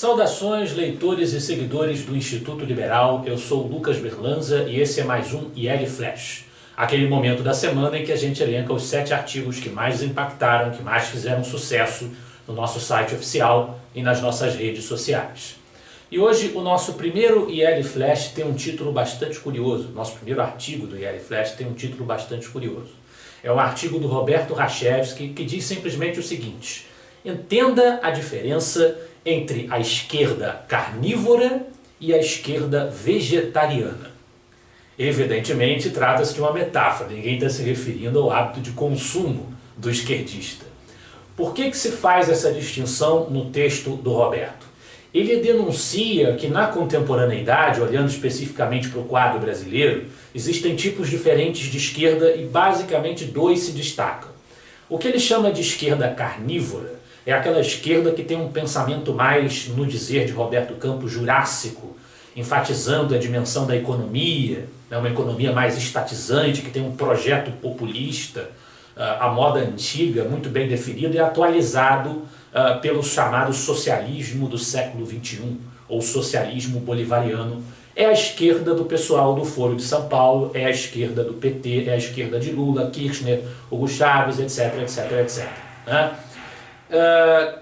Saudações, leitores e seguidores do Instituto Liberal. Eu sou Lucas Berlanza e esse é mais um IL Flash. Aquele momento da semana em que a gente elenca os 7 artigos que mais impactaram, que mais fizeram sucesso no nosso site oficial e nas nossas redes sociais. E hoje o nosso primeiro IL Flash tem um título bastante curioso. Nosso primeiro artigo do IL Flash tem um título bastante curioso. É um artigo do Roberto Rachevsky que diz simplesmente o seguinte: entenda a diferença entre a esquerda carnívora e a esquerda vegetariana. Evidentemente, trata-se de uma metáfora, ninguém está se referindo ao hábito de consumo do esquerdista. Por que se faz essa distinção no texto do Roberto? Ele denuncia que na contemporaneidade, olhando especificamente para o quadro brasileiro, existem tipos diferentes de esquerda e basicamente 2 se destacam. O que ele chama de esquerda carnívora é aquela esquerda que tem um pensamento mais, no dizer de Roberto Campos, jurássico, enfatizando a dimensão da economia, uma economia mais estatizante, que tem um projeto populista, a moda antiga, muito bem definido e atualizado pelo chamado socialismo do século XXI, ou socialismo bolivariano. É a esquerda do pessoal do Foro de São Paulo, é a esquerda do PT, é a esquerda de Lula, Kirchner, Hugo Chávez, etc, etc, etc. Né?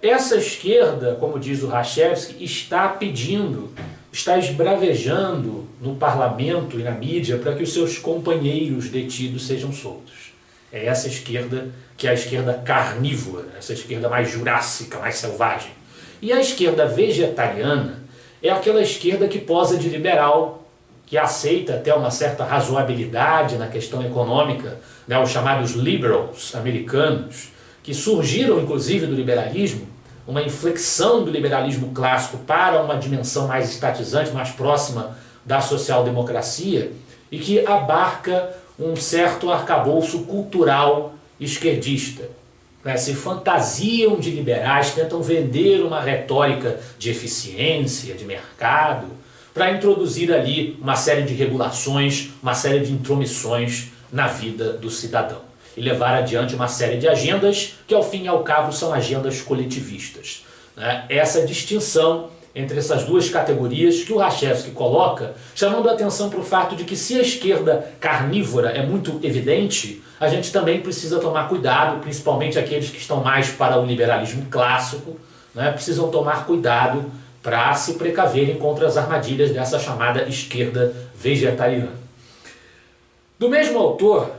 Essa esquerda, como diz o Rachevsky, está pedindo, está esbravejando no parlamento e na mídia para que os seus companheiros detidos sejam soltos. É essa esquerda que é a esquerda carnívora, essa esquerda mais jurássica, mais selvagem. E a esquerda vegetariana é aquela esquerda que posa de liberal, que aceita até uma certa razoabilidade na questão econômica, né, os chamados liberals americanos, que surgiram inclusive do liberalismo, uma inflexão do liberalismo clássico para uma dimensão mais estatizante, mais próxima da social-democracia, e que abarca um certo arcabouço cultural esquerdista. Se fantasiam de liberais, tentam vender uma retórica de eficiência, de mercado, para introduzir ali uma série de regulações, uma série de intromissões na vida do cidadão e levar adiante uma série de agendas que, ao fim e ao cabo, são agendas coletivistas. Essa distinção entre essas 2 categorias que o Rachevsky coloca, chamando a atenção para o fato de que se a esquerda carnívora é muito evidente, a gente também precisa tomar cuidado, principalmente aqueles que estão mais para o liberalismo clássico, precisam tomar cuidado para se precaverem contra as armadilhas dessa chamada esquerda vegetariana. Do mesmo autor,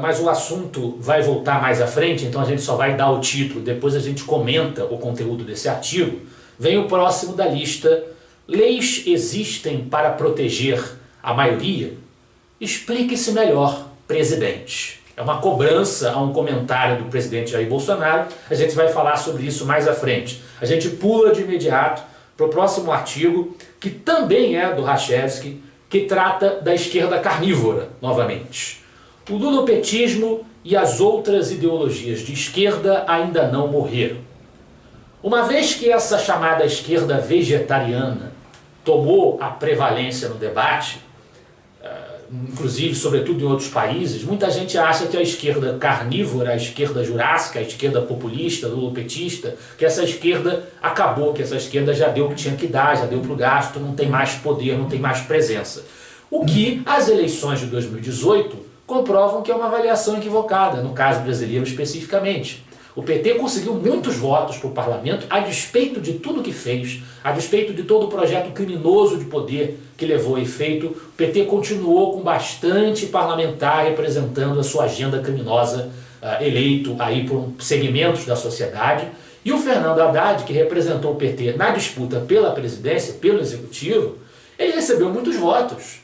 mas o assunto vai voltar mais à frente, então a gente só vai dar o título, depois a gente comenta o conteúdo desse artigo. Vem o próximo da lista: leis existem para proteger a maioria? Explique-se melhor, presidente. É uma cobrança a um comentário do presidente Jair Bolsonaro, a gente vai falar sobre isso mais à frente. A gente pula de imediato para o próximo artigo, que também é do Rachevsky, que trata da esquerda carnívora, novamente. O lulopetismo e as outras ideologias de esquerda ainda não morreram. Uma vez que essa chamada esquerda vegetariana tomou a prevalência no debate, inclusive, sobretudo em outros países, muita gente acha que a esquerda carnívora, a esquerda jurássica, a esquerda populista, lulopetista, que essa esquerda acabou, que essa esquerda já deu o que tinha que dar, já deu para o gasto, não tem mais poder, não tem mais presença. O que as eleições de 2018 comprovam que é uma avaliação equivocada, no caso brasileiro especificamente. O PT conseguiu muitos votos para o parlamento, a despeito de tudo que fez, a despeito de todo o projeto criminoso de poder que levou a efeito. O PT continuou com bastante parlamentar representando a sua agenda criminosa, eleito aí por segmentos da sociedade. E o Fernando Haddad, que representou o PT na disputa pela presidência, pelo executivo, ele recebeu muitos votos.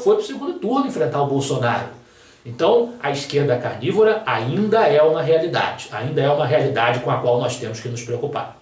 Foi para o segundo turno enfrentar o Bolsonaro. Então, a esquerda carnívora ainda é uma realidade com a qual nós temos que nos preocupar.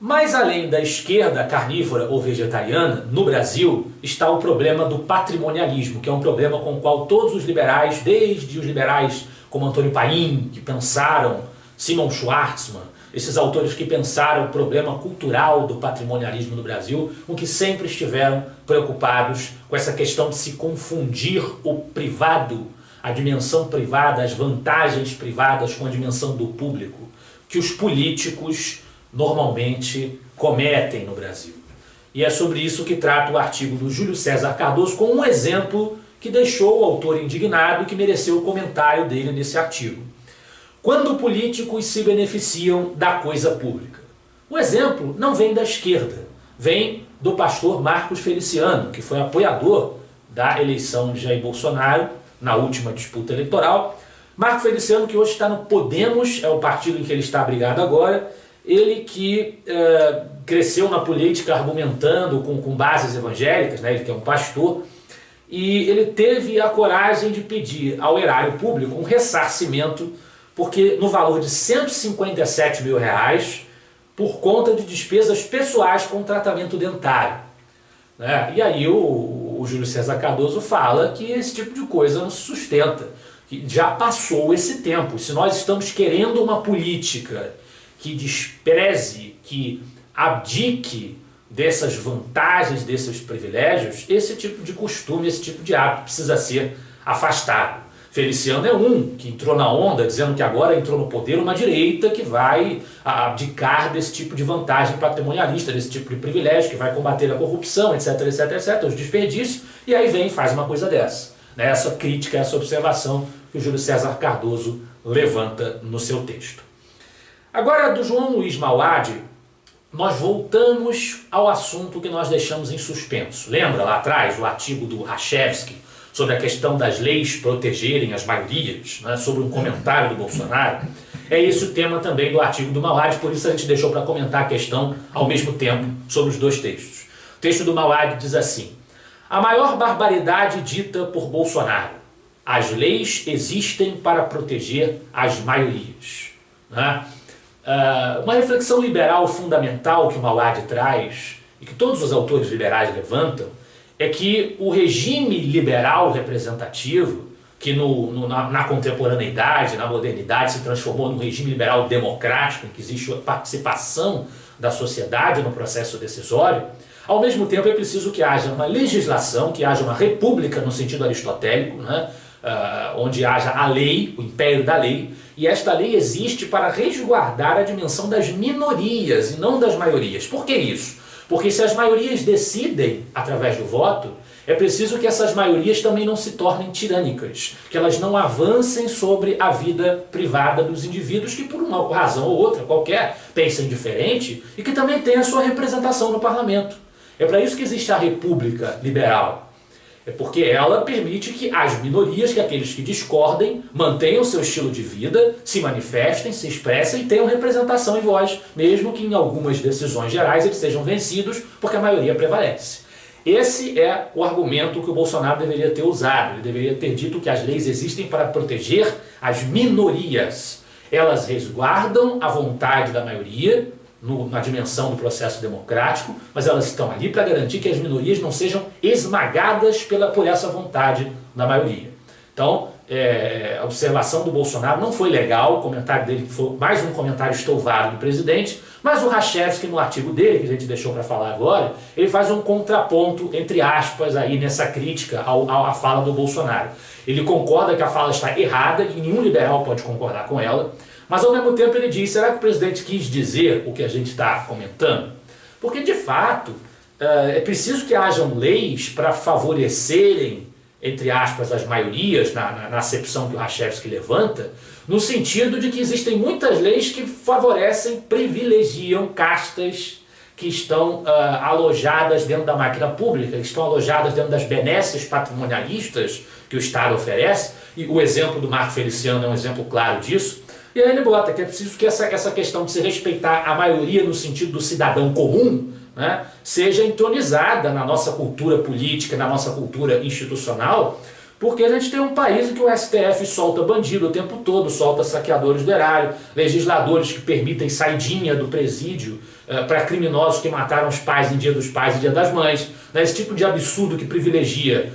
Mas além da esquerda carnívora ou vegetariana, no Brasil está o problema do patrimonialismo, que é um problema com o qual todos os liberais, desde os liberais como Antônio Paim, que pensaram, Simon Schwarzman, esses autores que pensaram o problema cultural do patrimonialismo no Brasil, com que sempre estiveram preocupados com essa questão de se confundir o privado, a dimensão privada, as vantagens privadas com a dimensão do público, que os políticos normalmente cometem no Brasil. E é sobre isso que trata o artigo do Júlio César Cardoso, com um exemplo que deixou o autor indignado e que mereceu o comentário dele nesse artigo. Quando políticos se beneficiam da coisa pública. O exemplo não vem da esquerda, vem do pastor Marcos Feliciano, que foi apoiador da eleição de Jair Bolsonaro na última disputa eleitoral. Marcos Feliciano, que hoje está no Podemos, é o partido em que ele está abrigado agora, ele que cresceu na política argumentando com bases evangélicas, né, ele que é um pastor, e ele teve a coragem de pedir ao erário público um ressarcimento, porque no valor de 157 mil reais, por conta de despesas pessoais com tratamento dentário. Né? E aí o Júlio César Cardoso fala que esse tipo de coisa não se sustenta, que já passou esse tempo. Se nós estamos querendo uma política que despreze, que abdique dessas vantagens, desses privilégios, esse tipo de costume, esse tipo de hábito precisa ser afastado. Feliciano é um que entrou na onda, dizendo que agora entrou no poder uma direita que vai abdicar desse tipo de vantagem patrimonialista, desse tipo de privilégio, que vai combater a corrupção, etc, etc, etc, os desperdícios, e aí vem e faz uma coisa dessa. Né? Essa crítica, essa observação que o Júlio César Cardoso levanta no seu texto. Agora, do João Luiz Mauad, nós voltamos ao assunto que nós deixamos em suspenso. Lembra lá atrás o artigo do Rachevski sobre a questão das leis protegerem as maiorias, né, sobre um comentário do Bolsonaro? É esse o tema também do artigo do Mauad, por isso a gente deixou para comentar a questão ao mesmo tempo sobre os dois textos. O texto do Mauad diz assim: a maior barbaridade dita por Bolsonaro: as leis existem para proteger as maiorias. Né? Uma reflexão liberal fundamental que o Mauad traz, e que todos os autores liberais levantam, é que o regime liberal representativo, que na contemporaneidade, na modernidade, se transformou num regime liberal democrático, em que existe a participação da sociedade no processo decisório, ao mesmo tempo é preciso que haja uma legislação, que haja uma república no sentido aristotélico, né? Onde haja a lei, o império da lei, e esta lei existe para resguardar a dimensão das minorias e não das maiorias. Por que isso? Porque se as maiorias decidem através do voto, é preciso que essas maiorias também não se tornem tirânicas, que elas não avancem sobre a vida privada dos indivíduos que por uma razão ou outra, qualquer, pensem diferente e que também têm a sua representação no parlamento. É para isso que existe a República Liberal. É porque ela permite que as minorias, que aqueles que discordem, mantenham seu estilo de vida, se manifestem, se expressem e tenham representação e voz, mesmo que em algumas decisões gerais eles sejam vencidos, porque a maioria prevalece. Esse é o argumento que o Bolsonaro deveria ter usado. Ele deveria ter dito que as leis existem para proteger as minorias. Elas resguardam a vontade da maioria, na dimensão do processo democrático, mas elas estão ali para garantir que as minorias não sejam esmagadas por essa vontade da maioria. Então, a observação do Bolsonaro não foi legal, o comentário dele foi mais um comentário estouvado do presidente, mas o Rachevski, no artigo dele, que a gente deixou para falar agora, ele faz um contraponto, entre aspas, aí nessa crítica à fala do Bolsonaro. Ele concorda que a fala está errada, e nenhum liberal pode concordar com ela, mas ao mesmo tempo ele diz: será que o presidente quis dizer o que a gente está comentando? Porque de fato é preciso que hajam leis para favorecerem, entre aspas, as maiorias, na acepção que o Rachevski levanta, no sentido de que existem muitas leis que favorecem, privilegiam castas que estão alojadas dentro da máquina pública, que estão alojadas dentro das benesses patrimonialistas que o Estado oferece, e o exemplo do Marco Feliciano é um exemplo claro disso. E aí ele bota que é preciso que essa questão de se respeitar a maioria no sentido do cidadão comum, né, seja entronizada na nossa cultura política, na nossa cultura institucional, porque a gente tem um país em que o STF solta bandido o tempo todo, solta saqueadores do erário, legisladores que permitem saidinha do presídio para criminosos que mataram os pais em Dia dos Pais e Dia das Mães. Né, esse tipo de absurdo que privilegia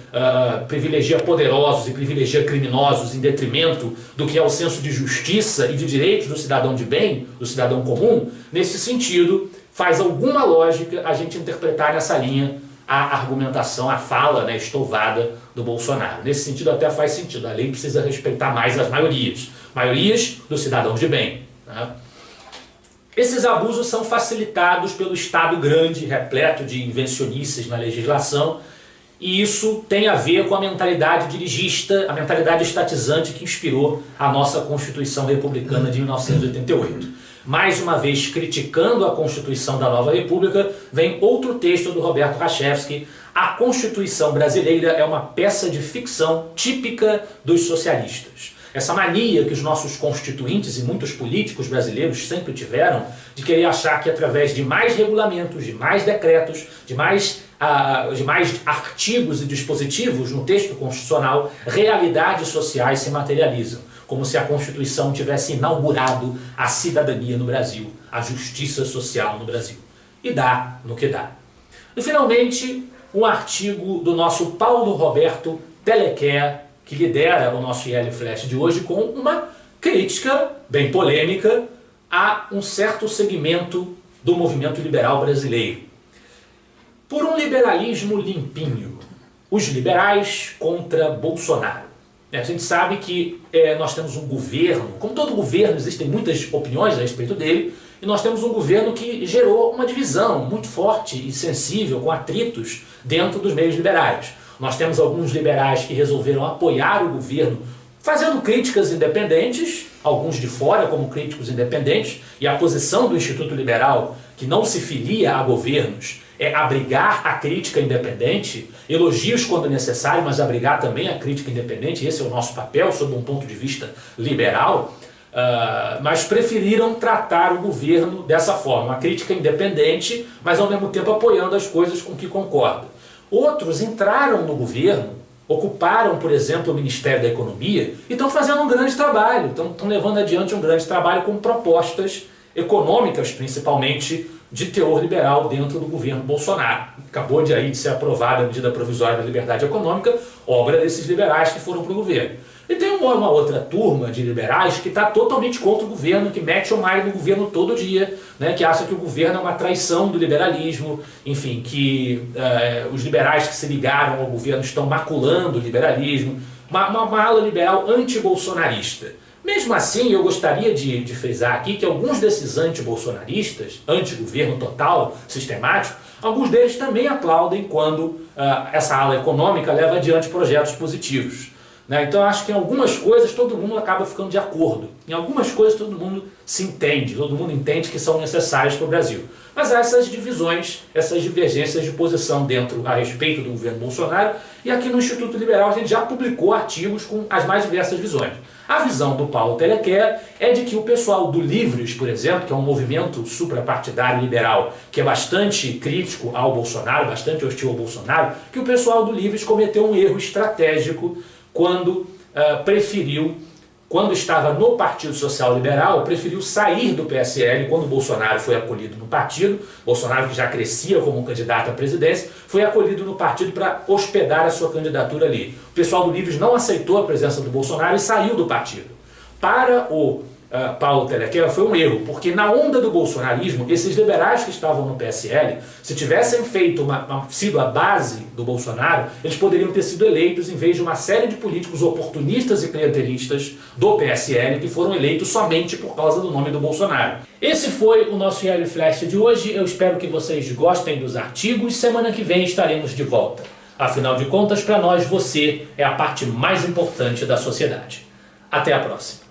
poderosos e privilegia criminosos em detrimento do que é o senso de justiça e de direitos do cidadão de bem, do cidadão comum, nesse sentido, faz alguma lógica a gente interpretar nessa linha a argumentação, a fala, né, estouvada do Bolsonaro. Nesse sentido até faz sentido, a lei precisa respeitar mais as maiorias dos cidadãos de bem. Né? Esses abusos são facilitados pelo Estado grande, repleto de invencionices na legislação, e isso tem a ver com a mentalidade dirigista, a mentalidade estatizante que inspirou a nossa Constituição Republicana de 1988. Mais uma vez, criticando a Constituição da Nova República, vem outro texto do Roberto Rachevsky: a Constituição brasileira é uma peça de ficção típica dos socialistas. Essa mania que os nossos constituintes e muitos políticos brasileiros sempre tiveram de querer achar que através de mais regulamentos, de mais decretos, de mais artigos e dispositivos no texto constitucional, realidades sociais se materializam, como se a Constituição tivesse inaugurado a cidadania no Brasil, a justiça social no Brasil. E dá no que dá. E finalmente, um artigo do nosso Paulo Roberto Telequer, que lidera o nosso IL Flash de hoje, com uma crítica bem polêmica a um certo segmento do movimento liberal brasileiro. Por um liberalismo limpinho, os liberais contra Bolsonaro. A gente sabe que nós temos um governo, como todo governo existem muitas opiniões a respeito dele, e nós temos um governo que gerou uma divisão muito forte e sensível, com atritos dentro dos meios liberais. Nós temos alguns liberais que resolveram apoiar o governo fazendo críticas independentes, alguns de fora como críticos independentes, e a posição do Instituto Liberal, que não se filia a governos, é abrigar a crítica independente, elogios quando necessário, mas abrigar também a crítica independente. Esse é o nosso papel sob um ponto de vista liberal, mas preferiram tratar o governo dessa forma, uma crítica independente, mas ao mesmo tempo apoiando as coisas com que concordam. Outros entraram no governo, ocuparam, por exemplo, o Ministério da Economia e estão fazendo um grande trabalho, estão levando adiante um grande trabalho com propostas econômicas, principalmente de teor liberal dentro do governo Bolsonaro. Acabou de ser aprovada a medida provisória da liberdade econômica, obra desses liberais que foram para o governo. E tem uma outra turma de liberais que está totalmente contra o governo, que mete o malho no governo todo dia, né, que acha que o governo é uma traição do liberalismo, enfim, que os liberais que se ligaram ao governo estão maculando o liberalismo, uma ala liberal anti-bolsonarista. Mesmo assim, eu gostaria de frisar aqui que alguns desses anti-bolsonaristas, anti-governo total, sistemático, alguns deles também aplaudem quando essa ala econômica leva adiante projetos positivos. Então acho que em algumas coisas todo mundo acaba ficando de acordo. Em algumas coisas todo mundo se entende, todo mundo entende que são necessárias para o Brasil. Mas há essas divisões, essas divergências de posição a respeito do governo Bolsonaro, e aqui no Instituto Liberal a gente já publicou artigos com as mais diversas visões. A visão do Paulo Telequer é de que o pessoal do Livres, por exemplo, que é um movimento suprapartidário liberal que é bastante crítico ao Bolsonaro, bastante hostil ao Bolsonaro, que o pessoal do Livres cometeu um erro estratégico quando quando estava no Partido Social Liberal, preferiu sair do PSL quando Bolsonaro foi acolhido no partido. Bolsonaro, que já crescia como um candidato à presidência, foi acolhido no partido para hospedar a sua candidatura ali. O pessoal do Livres não aceitou a presença do Bolsonaro e saiu do partido. Para o Paulo Telequer foi um erro, porque na onda do bolsonarismo, esses liberais que estavam no PSL, se tivessem sido a base do Bolsonaro, eles poderiam ter sido eleitos em vez de uma série de políticos oportunistas e clientelistas do PSL que foram eleitos somente por causa do nome do Bolsonaro. Esse foi o nosso IL Flash de hoje. Eu espero que vocês gostem dos artigos. Semana que vem estaremos de volta. Afinal de contas, para nós, você é a parte mais importante da sociedade. Até a próxima.